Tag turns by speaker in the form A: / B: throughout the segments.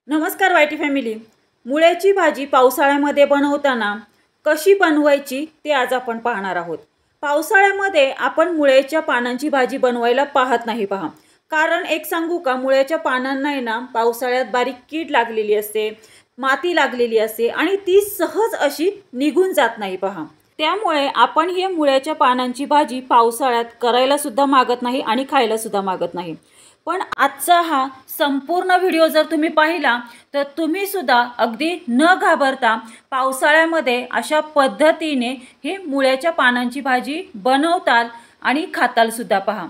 A: नमस्कार YT family. मुळ्याची भाजी पावसाळ्यामध्ये बनवताना कशी बनवायची ते आज आपण पाहणार आहोत। पावसाळ्यामध्ये आपण मुळ्याच्या पानांची भाजी बनवायला पाहत नाही पहा। कारण एक सांगू का, मुळ्याच्या पानांना आहे ना पावसाळ्यात बारीक कीड लागलेली असते, माती लागलेली असते आणि ती सहज अशी निघून जात नाही पहा। त्यामुळे आपण हे मुळ्याच्या पानांची भाजी पावसाळ्यात करायला सुद्धा मागत नाही आणि खायला सुद्धा मागत नाही। पण आजचा हा संपूर्ण व्हिडिओ जर तुम्ही पाहिला तर तुम्ही सुद्धा अगदी न घाबरता पावसाळ्यामध्ये अशा पद्धतीने हे मुळ्याच्या पानांची भाजी बनवताल आणि खाताल सुद्धा पहा।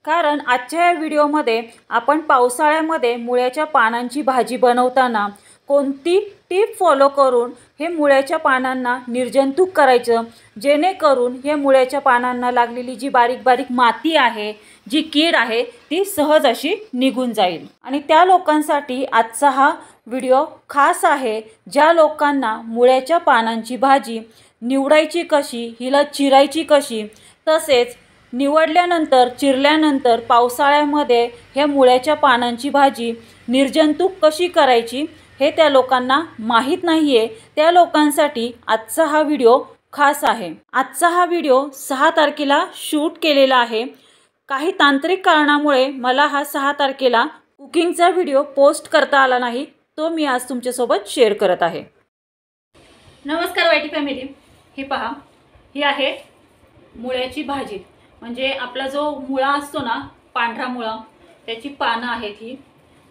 A: कारण आजच्या या व्हिडिओमध्ये आपण पावसाळ्यामध्ये मुळ्याच्या पानांची भाजी बनवताना कोणती टिप फॉलो करून हे मुळ्याच्या पानांना निर्जंतुक करायचं, जेणेकरून हे मुळ्याच्या पानांना लागलेली जी बारीक बारीक माती आहे, जी कीड आहे ती सहज अशी निघून जाईल। आणि त्या लोकांसाठी आजचा हा व्हिडिओ खास आहे ज्या लोकांना मुळ्याच्या पानांची भाजी निवडायची कशी, हिला चिरायची कशी, तसेच निवडल्यानंतर चिरल्यानंतर पावसाळ्यामध्ये ह्या मुळ्याच्या पानांची भाजी निर्जंतुक कशी करायची हे त्या लोकांना माहीत नाहीये। त्या लोकांसाठी आजचा हा व्हिडिओ खास आहे। आजचा हा व्हिडिओ 6 तारखेला शूट केलेला आहे। काही तांत्रिक कारणामुळे मला हा 6 तारखेला कुकिंगचा व्हिडिओ पोस्ट करता आला नाही, तो मी आज तुमच्यासोबत शेअर करत आहे। नमस्कार वायटी फॅमिली। हे पहा, ही आहे मुळ्याची भाजी। म्हणजे आपला जो मुळा असतो ना, पांढरा मुळा, त्याची पानं आहेत ही।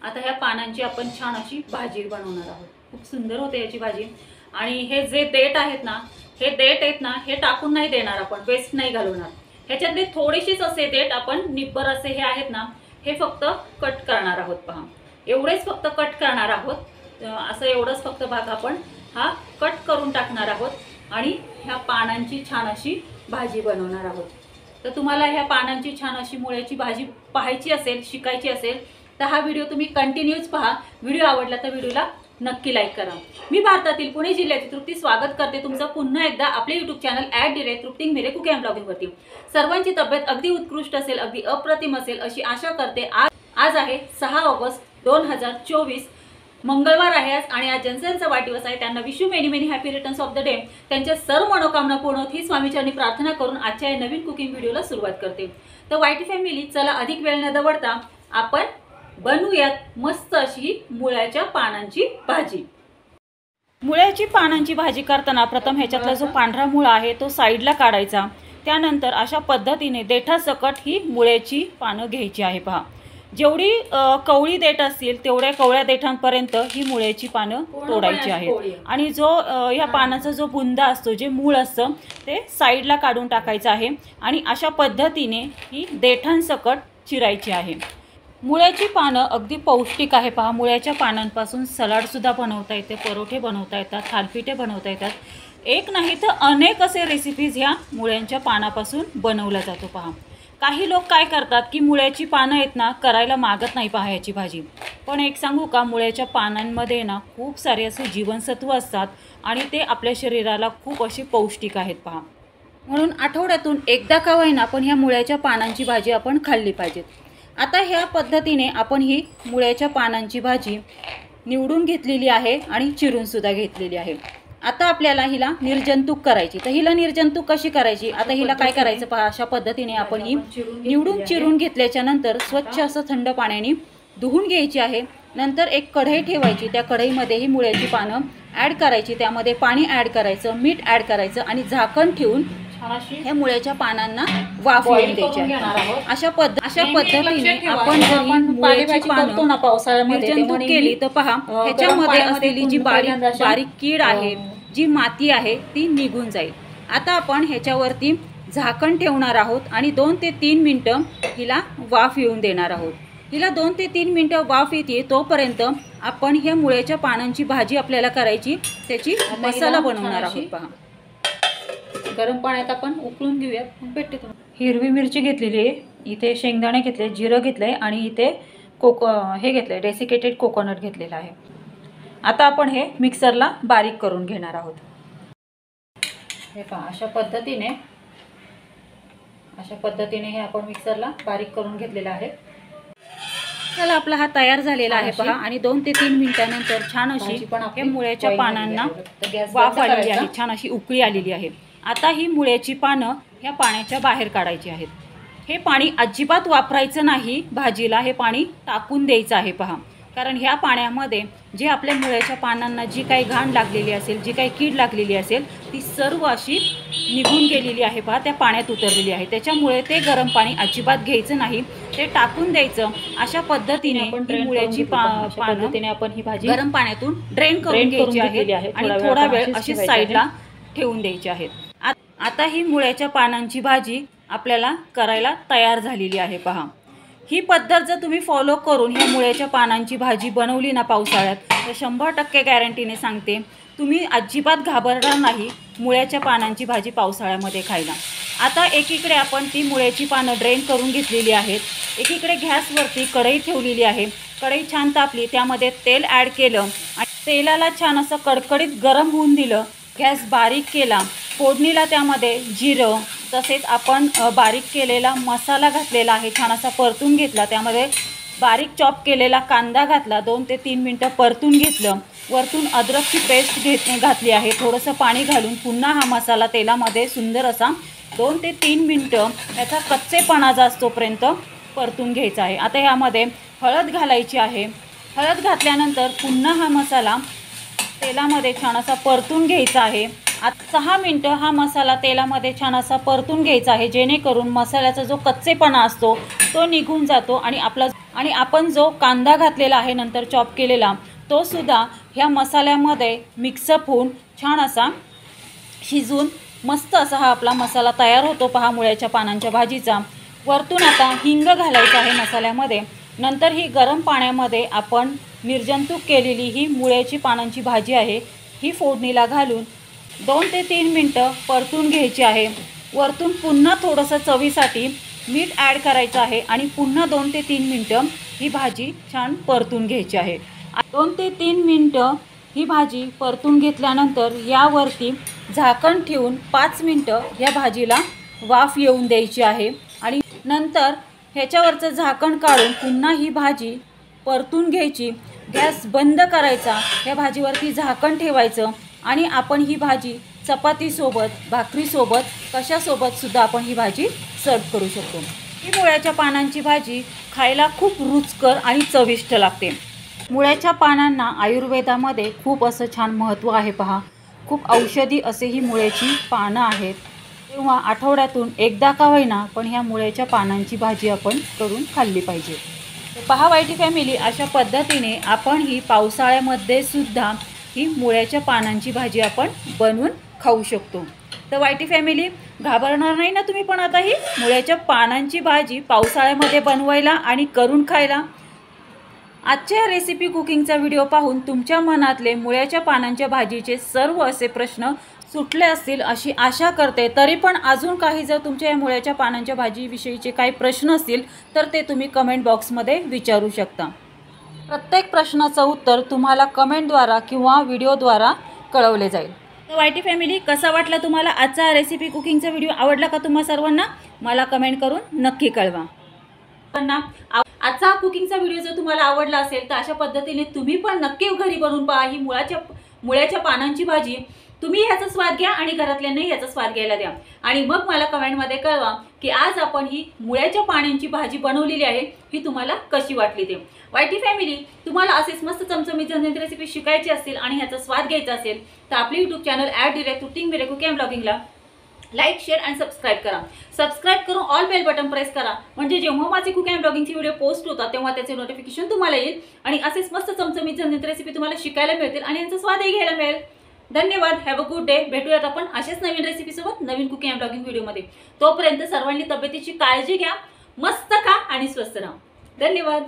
A: आता ह्या पानांची आपण छान अशी भाजी बनवणार आहोत। खूप सुंदर होते याची भाजी। आणि हे जे देठ आहेत ना, हे देठ आहेत ना, हे टाकून नाही देणार आपण, वेस्ट नाही घालवणार। ह्याच्यातले थोडेसेच असे देठ आपण निब्बर असे हे आहेत ना, हे फक्त कट करणार आहोत पहा। एवढेच फक्त कट करणार आहोत। असं एवढंच फक्त भाग आपण हा कट करून टाकणार आहोत आणि ह्या पानांची छान अशी भाजी बनवणार आहोत। तर तुम्हाला ह्या पानांची छान अशी मुळ्याची भाजी पाहायची असेल, शिकायची असेल तर हा व्हिडिओ तुम्ही कंटिन्यूच पहा। व्हिडिओ आवडला तर व्हिडिओला नक्की लाईक करा। मी भारतातील पुणे जिल्ह्याची तृप्ती स्वागत करते तुमचं पुन्हा एकदा आपले YouTube चॅनल @तृप्ती मेरे कुकिंग अँड ब्लॉगिंग वरती। सर्वांची तब्येत अगदी उत्कृष्ट असेल, अगदी अप्रतिम असेल अशी आशा करते। आज आहे 6 ऑगस्ट 2024, मंगळवार आहे आज आणि आज ज्यांचा वाढदिवस आहे त्यांना wish you many many happy returns of the day. त्यांच्या सर्व मनोकामना पूर्ण होत ही स्वामीचरणी प्रार्थना करून आजच्या या नवीन कुकिंग व्हिडिओला सुरुवात करते। तर वायटी फॅमिली, चला अधिक वेळ न दवडता आपण बनवूयात मस्त अशी मुळ्याच्या पानांची भाजी। मुळ्याची पानांची भाजी करताना प्रथम ह्याच्यातला जो पांढरा मुळा आहे तो साईडला काढायचा। त्यानंतर अशा पद्धतीने देठासकट ही मुळ्याची पानं घ्यायची आहे पहा। जेवढी कवळी देठ असतील तेवढ्या कवळ्या देठांपर्यंत ही मुळ्याची पानं तोडायची आहेत। आणि जो ह्या पानाचा जो बुंदा असतो, जे मूळ असतं, ते साईडला काढून टाकायचं आहे आणि अशा पद्धतीने ही देठांसकट चिरायची आहे। मुळ्याची पानं अगदी पौष्टिक आहे पहा। मुळ्याच्या पानांपासून सलाडसुद्धा बनवता येते, परोठे बनवता येतात, थालपिठे बनवता येतात। एक नाही तर अनेक असे रेसिपीज ह्या मुळ्यांच्या पानापासून बनवल्या जातो पहा। काही लोक काय करतात की मुळ्याची पानं आहेत ना करायला मागत नाही पहा याची भाजी। पण एक सांगू का, मुळ्याच्या पानांमध्ये ना खूप सारे असे जीवनसत्व असतात आणि ते आपल्या शरीराला खूप असे पौष्टिक आहेत पहा। म्हणून आठवड्यातून एकदा का होईना पण ह्या मुळ्याच्या पानांची भाजी आपण खाल्ली पाहिजे। आता ह्या पद्धतीने आपण ही मुळ्याच्या पानांची भाजी निवडून घेतलेली आहे आणि चिरून सुद्धा घेतलेली आहे। आता आपल्याला हिला निर्जंतुक करायची। तर हिला निर्जंतुक कशी करायची, आता हिला काय करायचं पहा। अशा पद्धतीने आपण ही निवडून चिरून घेतल्याच्या नंतर स्वच्छ असं थंड पाण्याने धुवून घ्यायची आहे। नंतर एक कढई ठेवायची, त्या कढईमध्ये ही मुळ्याची पानं ॲड करायची, त्यामध्ये पाणी ॲड करायचं, मीठ ॲड करायचं आणि झाकण ठेवून ह्या मुळ्याच्या पानांना वाफ येऊन द्यायची आहे। अशा पद्धतीने आपण जर ही मुळ्याची पानं पावसाळ्यामध्ये निर्जंतुक केली तर पहा ह्याच्यामध्ये असलेली जी बारीक कीड आहे, जी माती आहे ती निघून जाईल। आता आपण ह्याच्यावरती झाकण ठेवणार आहोत आणि 2 ते 3 मिनिटं हिला वाफ येऊन देणार आहोत। हिला 2 ते 3 मिनिटं वाफ येते तोपर्यंत आपण ह्या मुळ्याच्या पानांची भाजी आपल्याला करायची, त्याची मसाला बनवणार आहोत पहा। गरम पाण्यात आपण उकळून घेऊयात, भेटते तुम्हाला। हिरवी मिरची घेतलेली आहे, इथे शेंगदाणे घेतले, जिरं घेतलंय आणि इथे हे घेतलंय डेसिकेटेड कोकोनट घेतलेला आहे। आता आपण हे मिक्सरला बारीक करून घेणार आहोत। हे पहा अशा पद्धतीने हे आपण मिक्सरला बारीक करून घेतलेलं आहे। चला आपला हा तयार झालेला आहे पहा आणि 2 ते 3 मिनिटांनंतर छान अशी हे मुळ्याच्या पानांना वाफ आलेली आहे, छान अशी उकळी आलेली आहे। आता ही मुळ्याची पानं ह्या पाण्याच्या बाहेर काढायची आहेत। हे पाणी अजिबात वापरायचं नाही भाजीला, हे पाणी टाकून द्यायचं आहे पहा, कारण ह्या पाण्यामध्ये जे आपल्या मुळ्याच्या पानांना जी काही घाण लागलेली असेल, जी काही कीड लागलेली असेल ती सर्व अशी निघून गेलेली आहे पहा, त्या पाण्यात उतरलेली आहे। त्याच्यामुळे ते गरम पाणी अजिबात घ्यायचं नाही, ते टाकून द्यायचं। अशा पद्धतीने आपण मुळ्याची पानं आपण ही भाजी गरम पाण्यातून ड्रेन करून घ्यायची आहे आणि थोडा वेळ अशी साईडला ठेवून द्यायची आहे। आता ही मुळ्याच्या पानांची भाजी आपल्याला करायला तयार झालेली आहे पहा। ही पद्धत जर तुम्ही फॉलो करून ह्या मुळ्याच्या पानांची भाजी बनवली ना पावसाळ्यात, तर 100% गॅरंटीने सांगते तुम्ही अजिबात घाबरणार नाही मुळ्याच्या पानांची भाजी पावसाळ्यामध्ये खायला। आता एकीकडे आपण ती मुळ्याची पानं ड्रेन करून घेतलेली आहेत, एकीकडे गॅसवरती कढई ठेवलेली आहे। कढई छान तापली, त्यामध्ये तेल ॲड केलं आणि तेलाला छान असं कडकडीत गरम होऊन दिलं। गॅस बारीक केला, फोडणीला त्यामध्ये जिरं तसेच आपण बारीक केलेला मसाला घातलेला आहे, छान असा परतून घेतला। त्यामध्ये बारीक चॉप केलेला कांदा घातला, 2 ते 3 मिनटं परतून घेतलं। वरतून अद्रकची पेस्ट घातली आहे, थोडंसं पाणी घालून पुन्हा हा मसाला तेलामध्ये सुंदर असा 2 ते 3 मिनटं याचा कच्चेपणा जास्तोपर्यंत परतून घ्यायचा आहे। आता यामध्ये हळद घालायची आहे। हळद घातल्यानंतर पुन्हा हा मसाला तेलामध्ये छान असा परतून घ्यायचा आहे। 6 मिनटं हा मसाला तेलामध्ये छान असा परतून घ्यायचा आहे, जेणेकरून मसाल्याचा जो कच्चेपणा असतो तो निघून जातो आणि आपण जो कांदा घातलेला आहे नंतर चॉप केलेला, तो सुद्धा ह्या मसाल्यामध्ये मिक्सअप होऊन छान असा शिजून मस्त असा हा आपला मसाला तयार होतो पहा मुळ्याच्या पानांच्या भाजीचा। वरतून आता हिंग घालायचं आहे मसाल्यामध्ये। नंतर ही गरम पाण्यामध्ये आपण निर्जंतुक केलेली ही मुळ्याची पानांची भाजी आहे, ही फोडणीला घालून 2 ते 3 मिनटं परतून घ्यायची आहे। वरतून पुन्हा थोडंसं चवीसाठी मीठ ॲड करायचं आहे आणि पुन्हा 2 ते 3 मिनटं ही भाजी छान परतून घ्यायची आहे। 2 ते 3 मिनटं ही भाजी परतून घेतल्यानंतर यावरती झाकण ठेवून 5 मिनटं या भाजीला वाफ येऊन द्यायची आहे आणि नंतर ह्याच्यावरचं झाकण काढून पुन्हा ही भाजी परतून घ्यायची। गॅस बंद करायचा, या भाजीवरती झाकण ठेवायचं आणि आपण ही भाजी चपातीसोबत, भाकरीसोबत, कशासोबतसुद्धा आपण ही भाजी सर्व करू शकतो। ही मुळ्याच्या पानांची भाजी खायला खूप रुचकर आणि चविष्ट लागते। मुळ्याच्या पानांना आयुर्वेदामध्ये खूप असं छान महत्त्व आहे पहा, खूप औषधी असे ही मुळ्याची पानं आहेत। तेव्हा आठवड्यातून एकदा का होईना पण ह्या मुळ्याच्या पानांची भाजी आपण करून खाल्ली पाहिजे। पहा वाईटी फॅमिली, अशा पद्धतीने आपण ही पावसाळ्यामध्ये सुद्धा ही मुळ्याच्या पानांची भाजी आपण बनवून खाऊ शकतो। तर वाईटी फॅमिली, घाबरणार नाही ना तुम्ही पण आता ही मुळ्याच्या पानांची भाजी पावसाळ्यामध्ये बनवायला आणि करून खायला। आजच्या रेसिपी कुकिंगचा व्हिडिओ पाहून तुमच्या मनातले मुळ्याच्या पानांच्या भाजीचे सर्व असे प्रश्न सुटले असतील अशी आशा करते। तरी पण अजून काही जर तुमच्या या मुळ्याच्या पानांच्या भाजीविषयीचे काही प्रश्न असतील तर ते तुम्ही कमेंट बॉक्समध्ये विचारू शकता। प्रत्येक प्रश्नाचं उत्तर तुम्हाला कमेंटद्वारा किंवा व्हिडिओद्वारा कळवले जाईल। तर वाईटी फॅमिली, कसा वाटला तुम्हाला आजचा रेसिपी कुकिंगचा व्हिडिओ? आवडला का तुम्हा सर्वांना? मला कमेंट करून नक्की कळवा। आजचा कुकिंगचा व्हिडिओ जर तुम्हाला आवडला असेल तर अशा पद्धतीने तुम्ही पण नक्की घरी बनवून पहा ही मुळ्याच्या पानांची भाजी। तुम्ही ह्याचा स्वाद घ्या आणि घरातल्यांनाही ह्याचा स्वाद घ्यायला द्या आणि मग मला कमेंटमध्ये कळवा की आज आपण ही मुळ्याच्या पानांची भाजी बनवलेली आहे, ही तुम्हाला कशी वाटली ते। वाईटी फॅमिली, तुम्हाला असेच मस्त चमचमीत झणझणीत रेसिपी शिकायची असतील आणि ह्याचा स्वाद घ्यायचा असेल तर आपले YouTube channel @directcooking like, share आणि सबस्क्राईब करा। सबस्क्राईब करून ऑल बेल बटन प्रेस करा, म्हणजे जेव्हा माझे कुकिंग अँड ब्लॉगिंगचे व्हिडिओ पोस्ट होतात तेव्हा त्याचे नोटिफिकेशन तुम्हाला येईल आणि असेच मस्त चमचमीत झणझणीत रेसिपी तुम्हाला शिकायला मिळतील आणि यांचा स्वादही घ्यायला मिळेल। धन्यवाद, हॅव अ गुड डे। भेटूयात आपण अशाच नवीन रेसिपी सोबत नवीन कुकिंग अँड ब्लॉगिंग व्हिडिओमध्ये। तोपर्यंत सर्वांनी तब्येतीची काळजी घ्या, मस्त खा आणि स्वस्थ राहा। धन्यवाद।